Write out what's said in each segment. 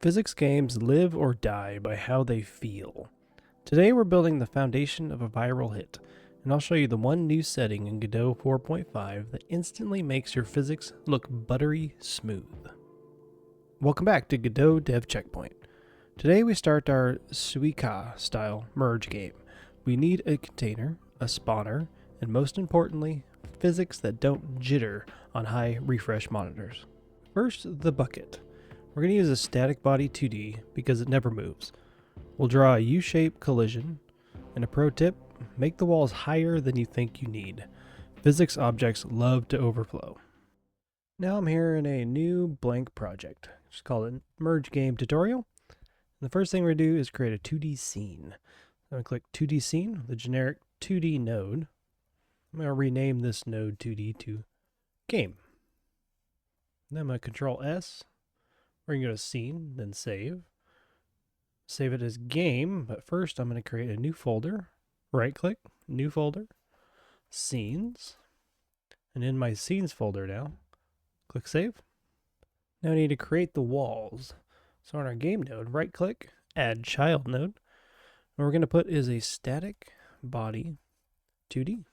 Physics games live or die by how they feel. Today we're building the foundation of a viral hit, and I'll show you the one new setting in Godot 4.5 that instantly makes your physics look buttery smooth. Welcome back to Godot Dev Checkpoint. Today we start our Suika-style merge game. We need a container, a spawner, and most importantly, physics that don't jitter on high refresh monitors. First, the bucket. We're going to use a static body 2D because it never moves. We'll draw a U-shaped collision, and a pro tip, make the walls higher than you think you need. Physics objects love to overflow. Now I'm here in a new blank project. Just call it Merge Game Tutorial. And the first thing we're going to do is create a 2D scene. I'm going to click 2D scene, the generic 2D node. I'm going to rename this node 2D to game. Then I'm going to Control S. We're going to go to scene, then save. Save it as game, but first I'm going to create a new folder. Right click, new folder, scenes. And in my scenes folder now, click save. Now I need to create the walls. So on our game node, right click, add child node. What we're going to put is a static body 2D.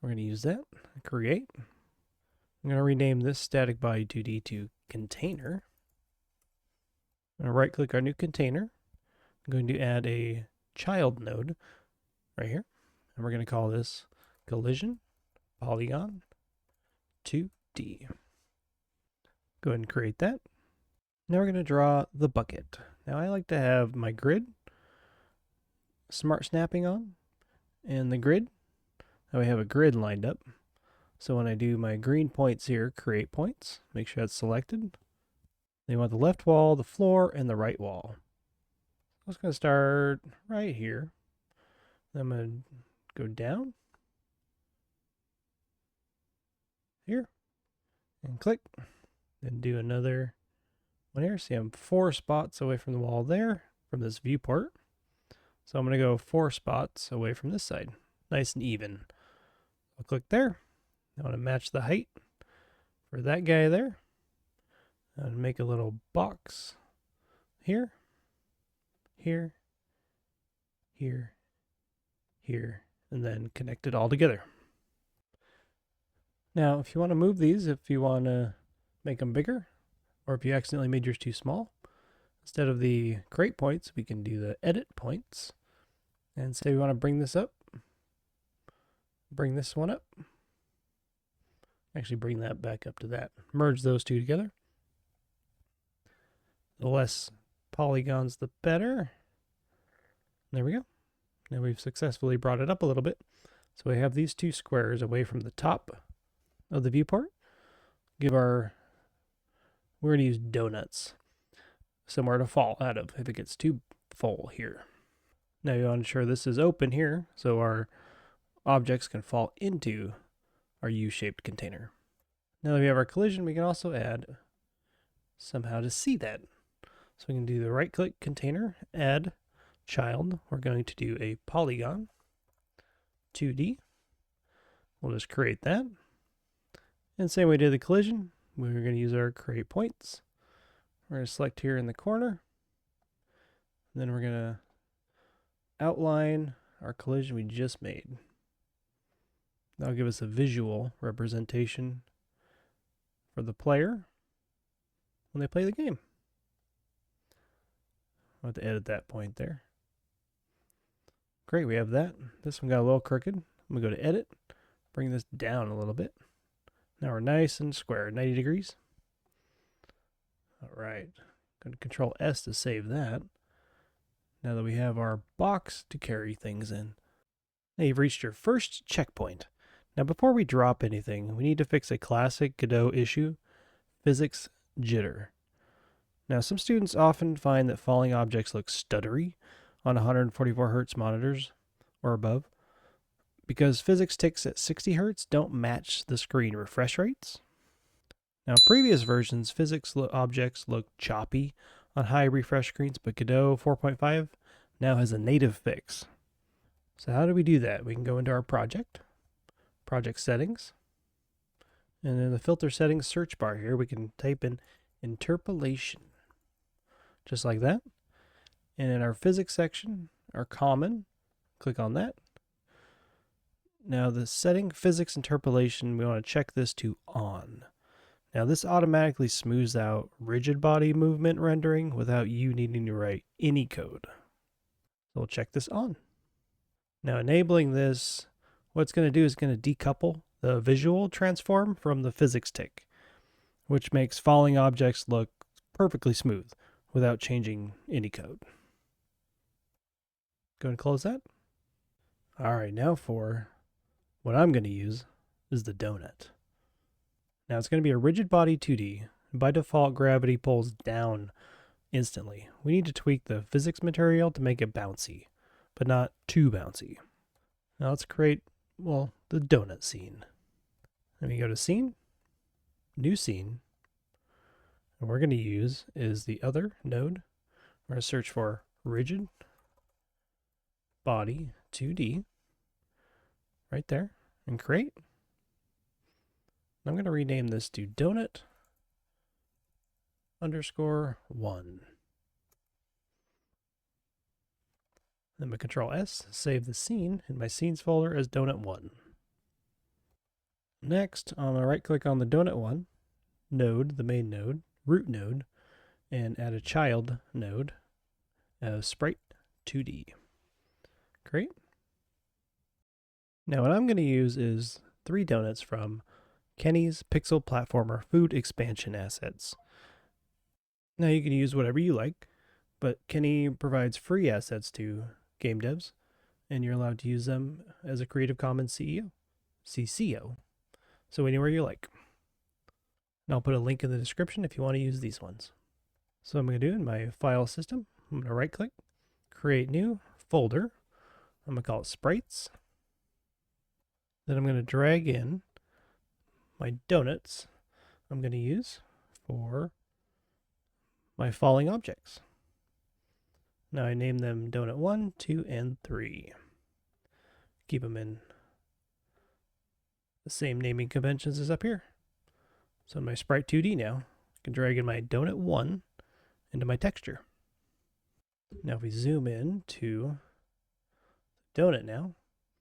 We're going to use that, create. I'm going to rename this static body 2D to container. I'm going to right click our new container. I'm going to add a child node right here. And we're going to call this collision polygon 2D. Go ahead and create that. Now we're going to draw the bucket. Now I like to have my grid, smart snapping on, and the grid. Now we have a grid lined up. So when I do my green points here, create points, make sure that's selected. Then you want the left wall, the floor, and the right wall. I was going to start right here. Then I'm going to go down here and click. Then do another one here. See, I'm 4 spots away from the wall there from this viewport. So I'm going to go 4 spots away from this side. Nice and even. I'll click there. I want to match the height for that guy there. And make a little box here, here, here, here, and then connect it all together. Now, if you want to move these, if you want to make them bigger, or if you accidentally made yours too small, instead of the create points, we can do the edit points. And say we want to bring this up, bring this one up. Actually, bring that back up to that. Merge those two together. The less polygons, the better. There we go. Now we've successfully brought it up a little bit. So we have these 2 squares away from the top of the viewport. We're going to use donuts, somewhere to fall out of if it gets too full here. Now you want to ensure this is open here so our objects can fall into our U-shaped container. Now that we have our collision, we can also add somehow to see that. So we can do the right click container, add child. We're going to do a polygon 2D. We'll just create that. And same way we did the collision, we're going to use our create points. We're going to select here in the corner. And then we're going to outline our collision we just made. That'll give us a visual representation for the player when they play the game. I'll have to edit that point there. Great, we have that. This one got a little crooked. I'm going to go to edit, bring this down a little bit. Now we're nice and square, 90 degrees. All right, going to Control S to save that. Now that we have our box to carry things in. Now you've reached your first checkpoint. Now before we drop anything, we need to fix a classic Godot issue, physics jitter. Now, some students often find that falling objects look stuttery on 144 Hz monitors or above because physics ticks at 60 Hz don't match the screen refresh rates. Now, in previous versions, physics objects look choppy on high refresh screens, but Godot 4.5 now has a native fix. So how do we do that? We can go into our project settings, and in the filter settings search bar here, we can type in interpolation. just like that. And in our physics section, our common, click on that. Now the setting physics interpolation, we want to check this to on. Now this automatically smooths out rigid body movement rendering without you needing to write any code. So we'll check this on. Now enabling this, what it's going to do is going to decouple the visual transform from the physics tick, which makes falling objects look perfectly smooth without changing any code. Go ahead and close that. All right, now for what I'm going to use is the donut. Now it's going to be a rigid body 2D. By default, gravity pulls down instantly. We need to tweak the physics material to make it bouncy, but not too bouncy. Now let's create, well, the donut scene. Let me go to scene, new scene. And we're going to use is the other node. We're going to search for rigid body 2D right there and create. I'm going to rename this to donut _1. Then my Control S, save the scene in my scenes folder as donut1. Next, I'm going to right click on the donut1 node, the main node, root node, and add a child node as sprite 2D. Great. Now what I'm going to use is 3 donuts from Kenny's Pixel Platformer Food Expansion Assets. Now you can use whatever you like, but Kenny provides free assets to game devs, and you're allowed to use them as a Creative Commons CCO, so anywhere you like. And I'll put a link in the description if you want to use these ones. So I'm going to do in my file system, I'm going to right click, create new folder. I'm going to call it sprites. Then I'm going to drag in my donuts I'm going to use for my falling objects. Now I name them donut 1, 2, and 3. Keep them in the same naming conventions as up here. So in my sprite 2D now, I can drag in my donut 1 into my texture. Now if we zoom in to donut now,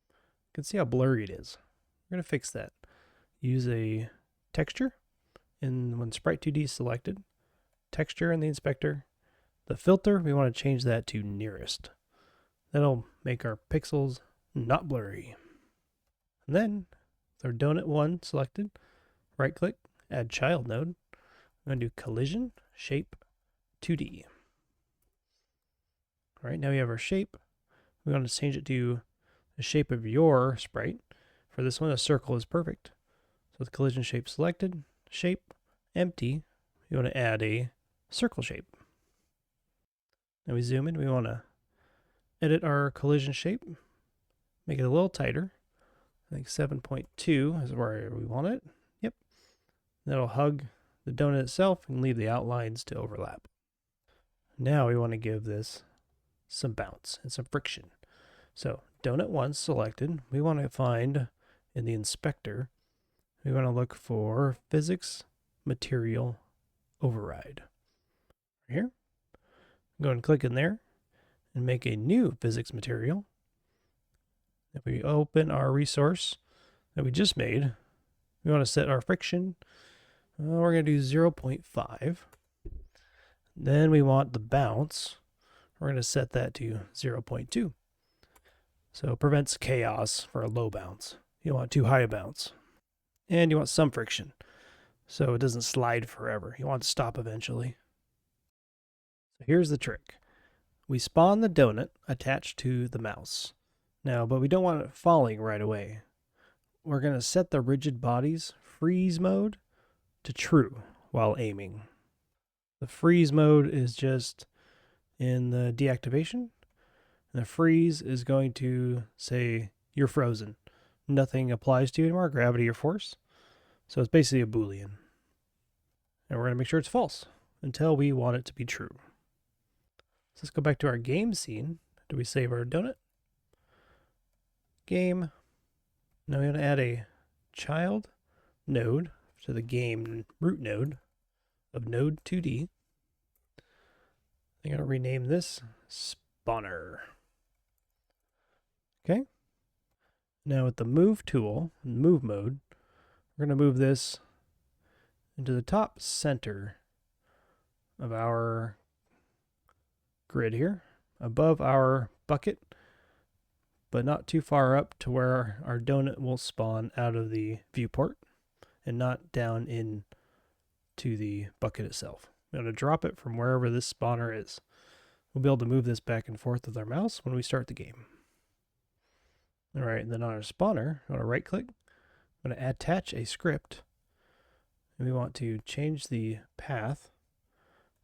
you can see how blurry it is. We're going to fix that. Use a texture, and when sprite 2D is selected, texture in the inspector, the filter, we want to change that to nearest. That'll make our pixels not blurry. And then, with our donut 1 selected, right click, add child node. I'm going to do collision, shape, 2D. All right, now we have our shape. We want to change it to the shape of your sprite. For this one, a circle is perfect. So with collision shape selected, shape, empty, we want to add a circle shape. Now we zoom in, we want to edit our collision shape, make it a little tighter. I think 7.2 is where we want it. Yep. That'll hug the donut itself and leave the outlines to overlap. Now we want to give this some bounce and some friction. So donut 1 selected, we want to find in the inspector, we want to look for physics material override. Right here. Go and click in there and make a new physics material. If we open our resource that we just made, we want to set our friction. We're going to do 0.5. Then we want the bounce. We're going to set that to 0.2. So it prevents chaos for a low bounce. You don't want too high a bounce. And you want some friction, so it doesn't slide forever. You want it to stop eventually. So here's the trick. We spawn the donut attached to the mouse. Now, but we don't want it falling right away. We're going to set the rigid body's freeze mode to true while aiming. The freeze mode is just in the deactivation. And the freeze is going to say you're frozen. Nothing applies to you anymore, gravity or force. So it's basically a Boolean. And we're going to make sure it's false until we want it to be true. So let's go back to our game scene. Do we save our donut? Game. Now we want to add a child node to the game root node of node 2D. I'm going to rename this spawner. Okay. Now with the move tool, move mode, we're going to move this into the top center of our grid here, above our bucket, but not too far up to where our donut will spawn out of the viewport and not down in to the bucket itself. We're going to drop it from wherever this spawner is. We'll be able to move this back and forth with our mouse when we start the game. All right, and then on our spawner, I want to right click. I'm going to attach a script. And we want to change the path.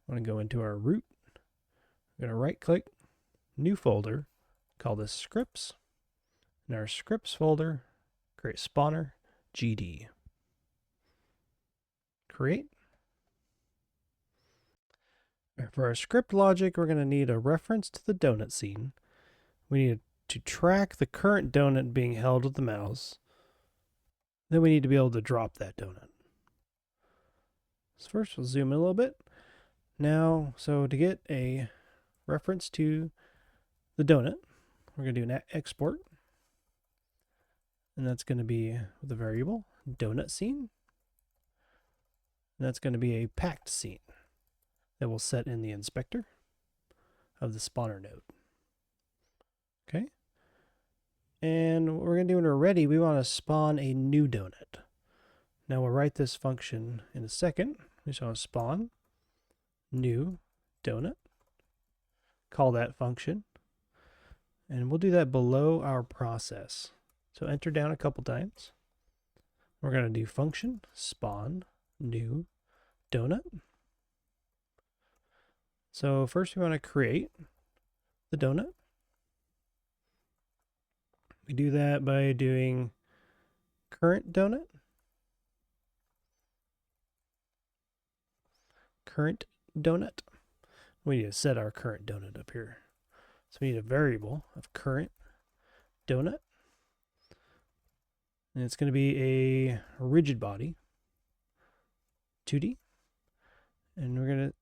I want to go into our root. I'm going to right click, new folder, call this scripts. In our scripts folder, create spawner, GD. Create. For our script logic, we're going to need a reference to the donut scene. We need to track the current donut being held with the mouse. Then we need to be able to drop that donut. So first, we'll zoom in a little bit. Now, so to get a reference to the donut, we're going to do an export. And that's going to be the variable donut scene. And that's going to be a packed scene that we'll set in the inspector of the spawner node. Okay. And what we're going to do when we're ready, we want to spawn a new donut. Now we'll write this function in a second. We just want to spawn new donut. Call that function. And we'll do that below our process. So enter down a couple times. We're going to do function spawn new donut. So first we want to create the donut. We do that by doing current donut. Current donut. We need to set our current donut up here. So we need a variable of current donut. And it's going to be a rigid body, 2D. And we're going to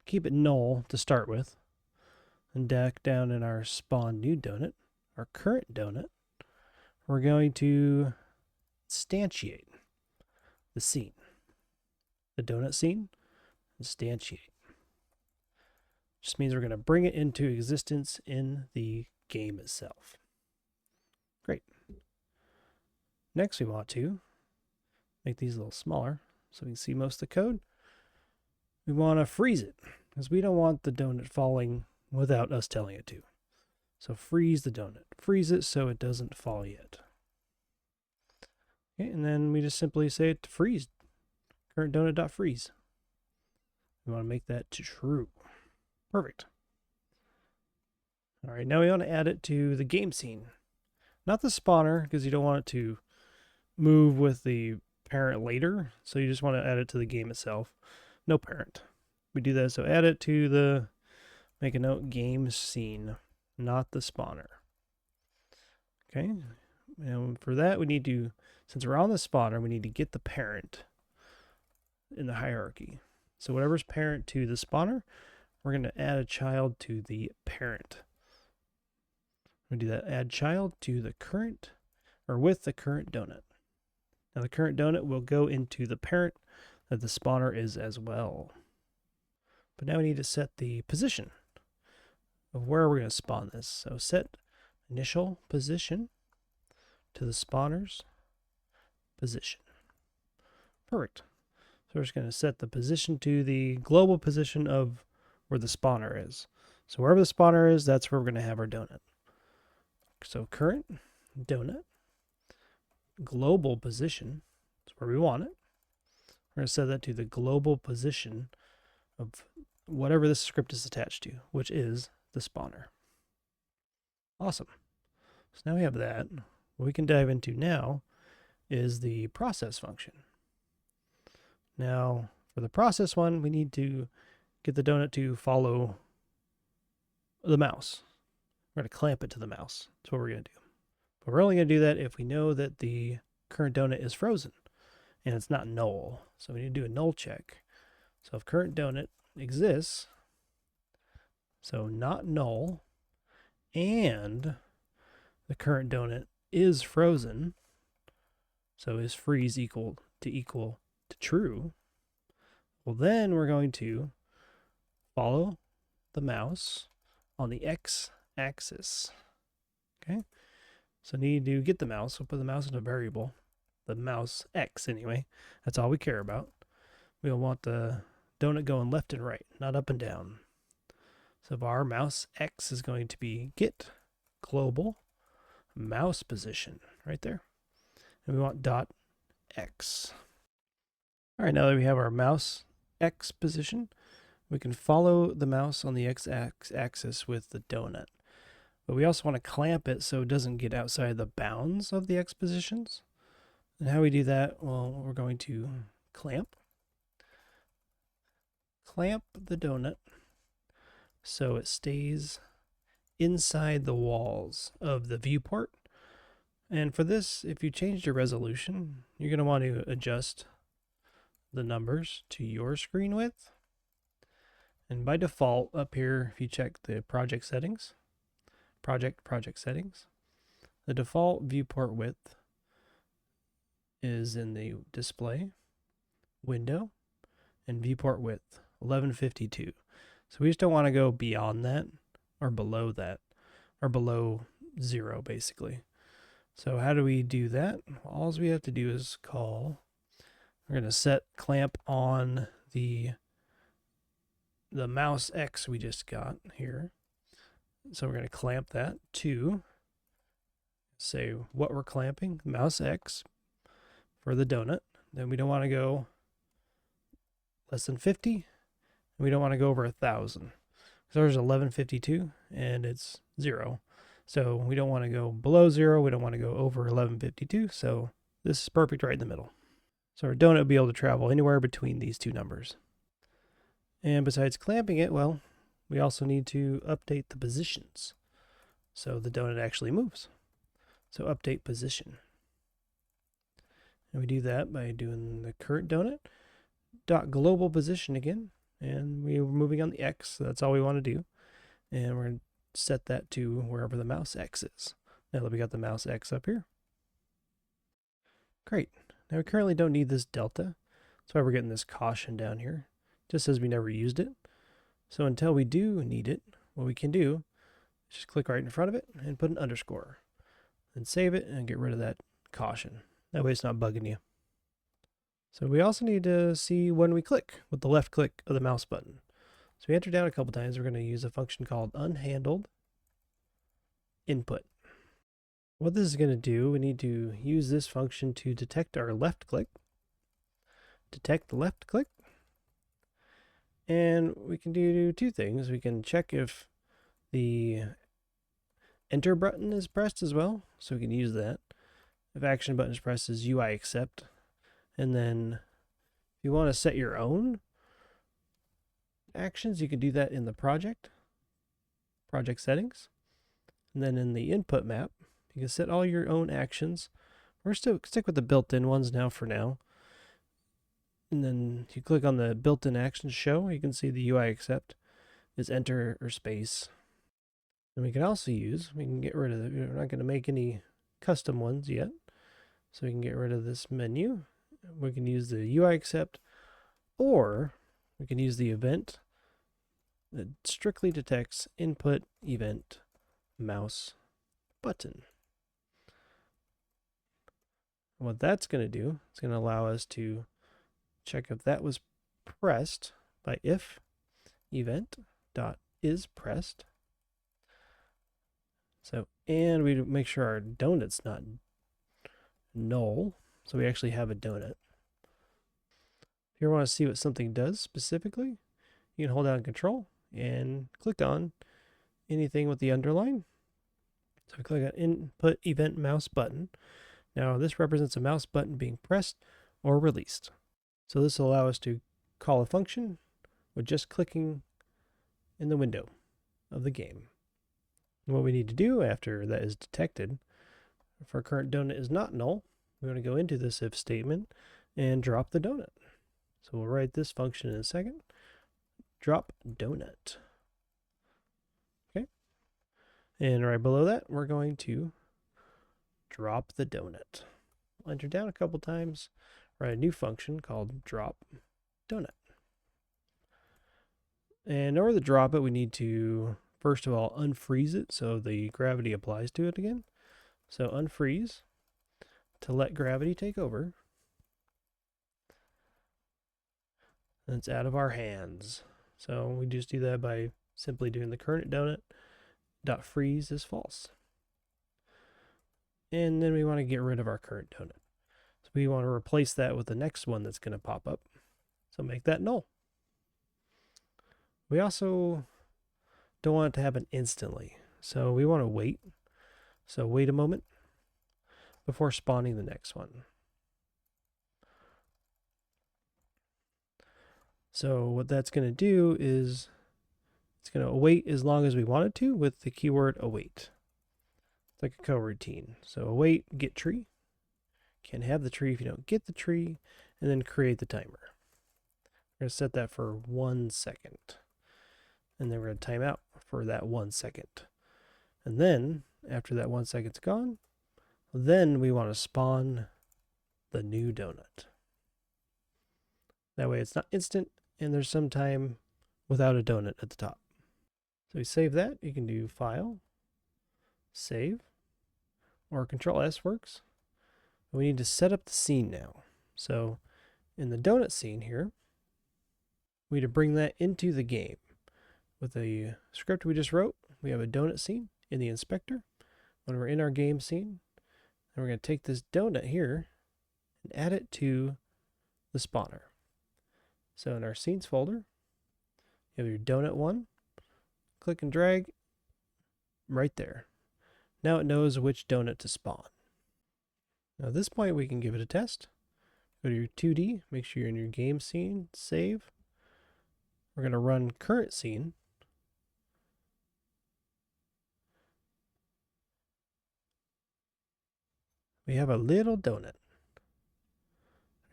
keep it null to start with. And down in our spawn new donut, our current donut, we're going to instantiate the scene. The donut scene, instantiate. Just means we're going to bring it into existence in the game itself. Great. Next, we want to make these a little smaller so we can see most of the code. We want to freeze it because we don't want the donut falling without us telling it to. So freeze the donut. Freeze it so it doesn't fall yet. Okay, and then we just simply say it to freeze. Current donut.freeze. We want to make that to true. Perfect. All right, now we want to add it to the game scene. Not the spawner, because you don't want it to move with the parent later. So you just want to add it to the game itself. No parent. We do that, so add it to the, make a note, game scene, not the spawner. Okay, and for that we need to, since we're on the spawner, we need to get the parent in the hierarchy. So whatever's parent to the spawner, we're going to add a child to the parent. We do that, add child to the current, or with the current donut. Now the current donut will go into the parent that the spawner is as well. But now we need to set the position of where we're going to spawn this. So set initial position to the spawner's position. Perfect. So we're just going to set the position to the global position of where the spawner is. So wherever the spawner is, that's where we're going to have our donut. So current donut, global position, that's where we want it. We're going to set that to the global position of whatever this script is attached to, which is the spawner. Awesome. So now we have that. What we can dive into now is the process function. Now, for the process one, we need to get the donut to follow the mouse. We're going to clamp it to the mouse. That's what we're going to do. But we're only going to do that if we know that the current donut is frozen and it's not null. So we need to do a null check. So if current donut exists, So not null, and the current donut is frozen. So is freeze equal to true? Well, then we're going to follow the mouse on the x-axis. Okay, so need to get the mouse. We'll put the mouse in a variable, the mouse x anyway. That's all we care about. We'll want the donut going left and right, not up and down. So our mouse x is going to be get global mouse position right there. And we want dot x. All right, now that we have our mouse x position, we can follow the mouse on the x-axis with the donut. But we also want to clamp it so it doesn't get outside the bounds of the x positions. And how we do that? Well, we're going to clamp the donut so it stays inside the walls of the viewport. And for this, if you change your resolution, you're going to want to adjust the numbers to your screen width. And by default, up here, if you check the project settings, project settings, the default viewport width is in the display, window, and viewport width, 1152. So we just don't want to go beyond that or below that, or below 0 basically. So how do we do that? All we have to do is we're going to set clamp on the mouse X we just got here. So we're going to clamp that to say what we're clamping, mouse X for the donut. Then we don't want to go less than 50. And we don't want to go over 1,000. So there's 1152 and it's 0. So we don't want to go below 0. We don't want to go over 1152. So this is perfect right in the middle. So our donut will be able to travel anywhere between these two numbers. And besides clamping it, well, we also need to update the positions so the donut actually moves. So update position. And we do that by doing the current donut dot global position again. And we're moving on the X, so that's all we want to do. And we're going to set that to wherever the mouse X is. Now that we got the mouse X up here. Great. Now we currently don't need this delta. That's why we're getting this caution down here. Just says we never used it. So until we do need it, what we can do is just click right in front of it and put an underscore. Then save it and get rid of that caution. That way it's not bugging you. So we also need to see when we click with the left click of the mouse button. So we enter down a couple times. We're going to use a function called unhandled input. What this is going to do, we need to use this function to detect our left click. Detect the left click. And we can do two things. We can check if the enter button is pressed as well. So we can use that. If action button is pressed, is UI accept. And then if you want to set your own actions, you can do that in the project settings. And then in the input map, you can set all your own actions. We're still stick with the built-in ones now for now. And then if you click on the built-in actions show, you can see the UI accept is enter or space. And we can also we can get rid of it. We're not going to make any custom ones yet. So we can get rid of this menu. We can use the UI accept, or we can use the event that strictly detects input event mouse button. What that's going to do, it's going to allow us to check if that was pressed by if event dot is pressed. So, and we make sure our donut's not null. So we actually have a donut. If you want to see what something does specifically, you can hold down Control and click on anything with the underline. So we click on Input Event Mouse Button. Now this represents a mouse button being pressed or released. So this will allow us to call a function with just clicking in the window of the game. And what we need to do after that is detected, if our current donut is not null, we're going to go into this if statement and drop the donut. So we'll write this function in a second. Drop donut. And right below that, we're going to drop the donut. We'll enter down a couple times, write a new function called drop donut. And in order to drop it, we need to, first of all, unfreeze it so the gravity applies to it again. So unfreeze to let gravity take over. And it's out of our hands. So we just do that by simply doing the current donut dot freeze is false. And then we want to get rid of our current donut. So we want to replace that with the next one that's going to pop up. So make that null. We also don't want it to happen instantly. So we want to wait. So wait a moment before spawning the next one. So what that's going to do is it's going to await as long as we want it to with the keyword await. It's like a coroutine. So await get tree. Can't have the tree if you don't get the tree, and then create the timer. We're going to set that for 1 second. And then we're going to time out for that 1 second. And then, after that 1 second's gone, then we want to spawn the new donut. That way it's not instant, and there's some time without a donut at the top. So we save that. You can do File, Save, or Control S works. We need to set up the scene now. So in the donut scene here, we need to bring that into the game. With the script we just wrote, we have a donut scene in the inspector. When we're in our game scene, and we're going to take this donut here and add it to the spawner. So in our scenes folder, you have your donut one. Click and drag right there. Now it knows which donut to spawn. Now at this point we can give it a test. Go to your 2D, make sure you're in your game scene, save. We're going to run current scene. We have a little donut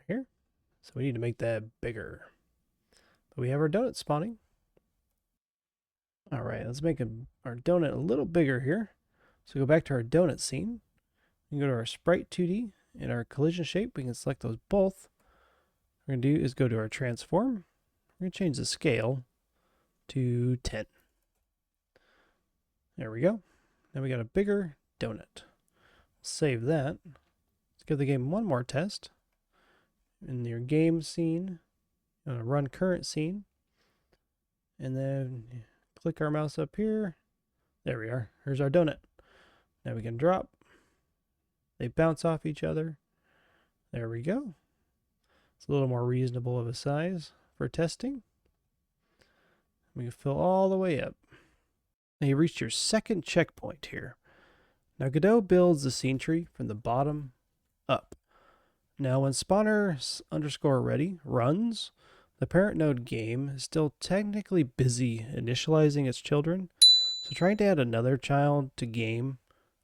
here. So we need to make that bigger. But we have our donut spawning. All right, let's make our donut a little bigger here. So go back to our donut scene. We can go to our sprite 2D and our collision shape. We can select those both. What we're going to do is go to our transform. We're going to change the scale to 10. There we go. Now we got a bigger donut. Save that. Let's give the game one more test. In your game scene, run current scene, and then click our mouse up here. There we are. Here's our donut. Now we can drop. They bounce off each other. There we go. It's a little more reasonable of a size for testing. We can fill all the way up. Now you reached your second checkpoint here. Now Godot builds the scene tree from the bottom up. Now when spawner underscore ready runs, the parent node game is still technically busy initializing its children. So trying to add another child to game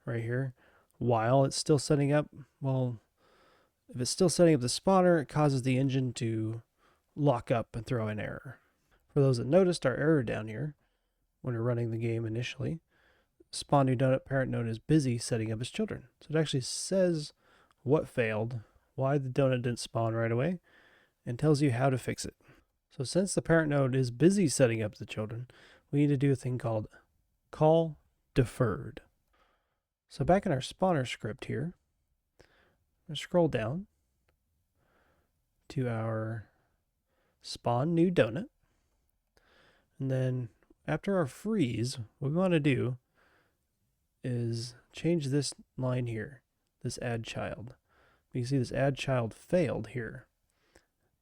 right here while it's still setting up, well, if it's still setting up the spawner, it causes the engine to lock up and throw an error. For those that noticed our error down here, when we're running the game initially, spawn new donut parent node is busy setting up its children. So it actually says what failed, why the donut didn't spawn right away, and tells you how to fix it. So since the parent node is busy setting up the children, we need to do a thing called call deferred. So back in our spawner script here, I'm going to scroll down to our spawn new donut. And then after our freeze, what we want to do is change this line here, this add child. You can see this add child failed here.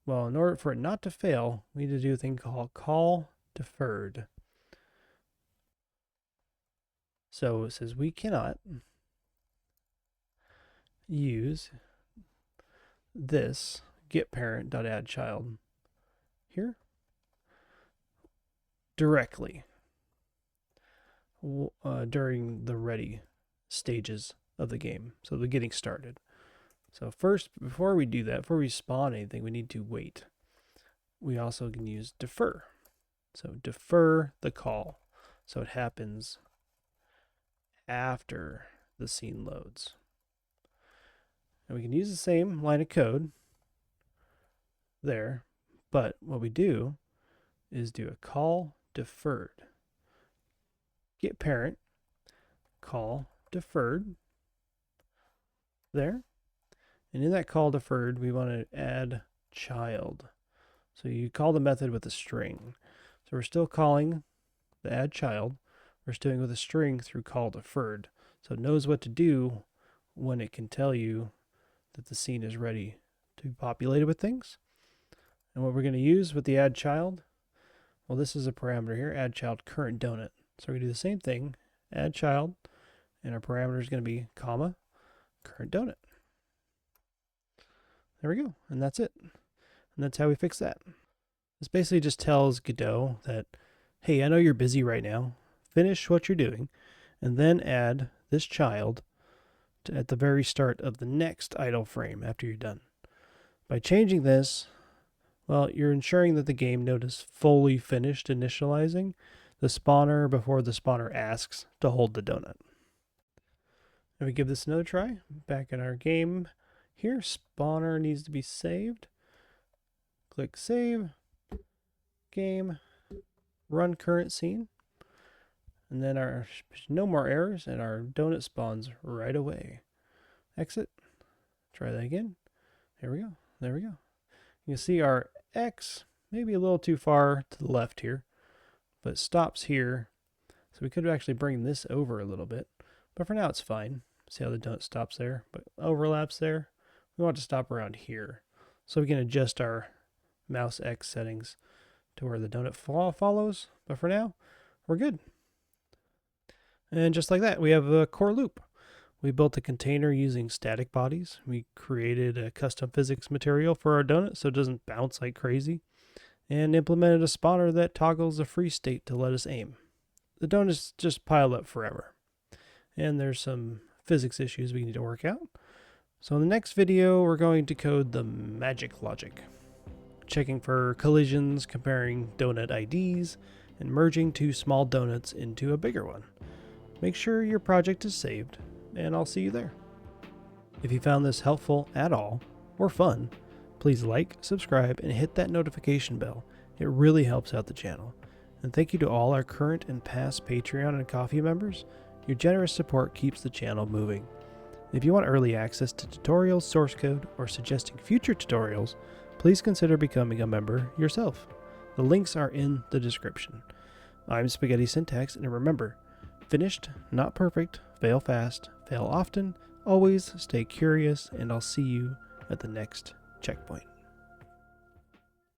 Well, in order for it not to fail, we need to do a thing called call deferred. So it says we cannot use this getParent.addChild here directly during the ready stages of the game. So the getting started. So first, before we do that, before we spawn anything, we need to wait. We also can use defer. So defer the call. So it happens after the scene loads. And we can use the same line of code there, but what we do is do a call deferred. Get parent, call deferred there. And in that call deferred, we want to add child. So you call the method with a string. So we're still calling the add child. We're still doing with a string through call deferred. So it knows what to do when it can tell you that the scene is ready to be populated with things. And what we're going to use with the add child, well, this is a parameter here, add child current donut. So we're going to do the same thing, add child, and our parameter is going to be comma current donut. There we go, and that's it. And that's how we fix that. This basically just tells Godot that, hey, I know you're busy right now. Finish what you're doing, and then add this child at the very start of the next idle frame after you're done. By changing this, well, you're ensuring that the game node is fully finished initializing the spawner before the spawner asks to hold the donut. If we give this another try, back in our game here, spawner needs to be saved. Click save, game, run current scene, and then there's no more errors and our donut spawns right away. Exit, try that again. There we go, there we go. You can see our X maybe a little too far to the left here, but stops here. So we could actually bring this over a little bit, but for now it's fine. See how the donut stops there, but overlaps there. We want to stop around here. So we can adjust our mouse X settings to where the donut follows, but for now, we're good. And just like that, we have a core loop. We built a container using static bodies. We created a custom physics material for our donut so it doesn't bounce like crazy, and implemented a spawner that toggles the free state to let us aim. The donuts just pile up forever. And there's some physics issues we need to work out. So in the next video, we're going to code the magic logic, checking for collisions, comparing donut IDs, and merging two small donuts into a bigger one. Make sure your project is saved, and I'll see you there. If you found this helpful at all, or fun, please like, subscribe, and hit that notification bell. It really helps out the channel. And thank you to all our current and past Patreon and Ko-fi members. Your generous support keeps the channel moving. If you want early access to tutorials, source code, or suggesting future tutorials, please consider becoming a member yourself. The links are in the description. I'm Spaghetti Syntax, and remember, finished, not perfect, fail fast, fail often, always stay curious, and I'll see you at the next checkpoint.